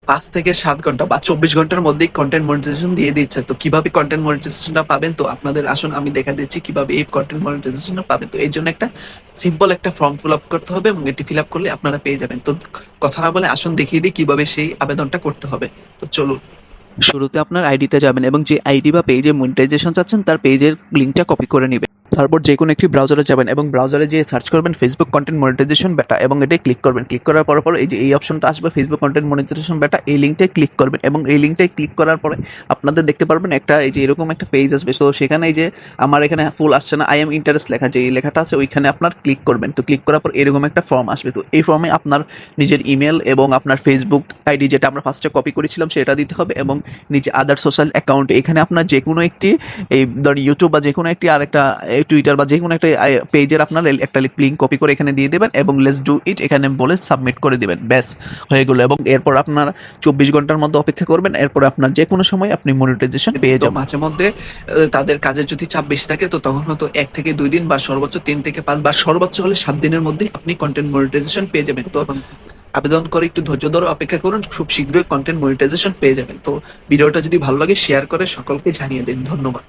5 থেকে 7 ঘন্টা বা 24 ঘন্টার মধ্যেই কন্টেন্ট মনিটাইজেশন দিয়ে দিচ্ছে। তো কিভাবে কন্টেন্ট মনিটাইজেশনটা পাবেন, তো আপনাদের আসুন আমি দেখা দিচ্ছি কিভাবে এই কন্টেন্ট মনিটাইজেশনটা পাবেন। তো এই জন্য একটা সিম্পল একটা ফর্ম ফিল আপ করতে হবে এবং এটি ফিল আপ করলে আপনারা পেয়ে যাবেন। তো কথা না বলে আসুন দেখিয়ে দিই কিভাবে সেই আবেদনটা করতে হবে। তো চলুন। শুরুতে আপনার আইডিতে যাবেন এবং যে আইডি বা পেজে মনিটাইজেশন চাচ্ছেন তার পেজের লিঙ্কটা কপি করে নেবেন। তারপর যে কোনো একটি ব্রাউজারে যাবেন এবং ব্রাউজারে যেয়ে সার্চ করবেন ফেসবুক কন্টেন্ট মনিটাইজেশন বেটা এবং এটাই ক্লিক করবেন। ক্লিক করার পর এই যে এই অপশনটা আসবে ফেসবুক কন্টেন্ট মনিটাইজেশন বেটা, এই লিঙ্কটায় ক্লিক করবেন এবং এই লিঙ্কটায় ক্লিক করার পরে আপনাদের দেখতে পারবেন একটা এই যে এরকম একটা পেজ আসবে। তো সেখানে এই যে আমার এখানে ফুল আসছে না, আই এম ইন্টারেস্ট লেখা যে এই লেখাটা আছে ওইখানে আপনার ক্লিক করবেন। তো ক্লিক করার পর এরকম একটা ফর্ম আসবে। তো এই ফর্মে আপনার নিজের ইমেল এবং আপনার ফেসবুক আইডি যেটা আমরা ফার্স্টে কপি করেছিলাম সেটা দিতে হবে এবং নিচে আদার সোশ্যাল অ্যাকাউন্ট এখানে আপনার যে কোনো একটি এই ধর ইউটিউব বা যে কোনো একটি আর একটা টুইটার বা যে কোনো একটা পেজের আপনার একটা লিঙ্ক কপি করে এখানে দিয়ে দেবেন এবং লেটস ডু ইট এখানে বলে সাবমিট করে দেবেন। ব্যাস হয়ে গেল। এবং এরপর আপনার 24 ঘন্টার মধ্যে অপেক্ষা করবেন, এরপর আপনার যে কোনো সময় আপনি মনিটাইজেশন পেয়ে যাবেন। মাঝে মধ্যে তাদের কাজের যদি চাপ বেশি থাকে তো তখন হয়তো 1 থেকে 2 দিন বা সর্বোচ্চ 3 থেকে 5 বা সর্বোচ্চ হলে 7 দিনের মধ্যে আপনি কন্টেন্ট মনিটাইজেশন পেয়ে যাবেন। তো আবেদন করে একটু ধৈর্য ধরে অপেক্ষা করুন, খুব শীঘ্রই কন্টেন্ট মনিটাইজেশন পেয়ে যাবেন। তো ভিডিওটা যদি ভালো লাগে শেয়ার করে সকলকে জানিয়ে দিন। ধন্যবাদ।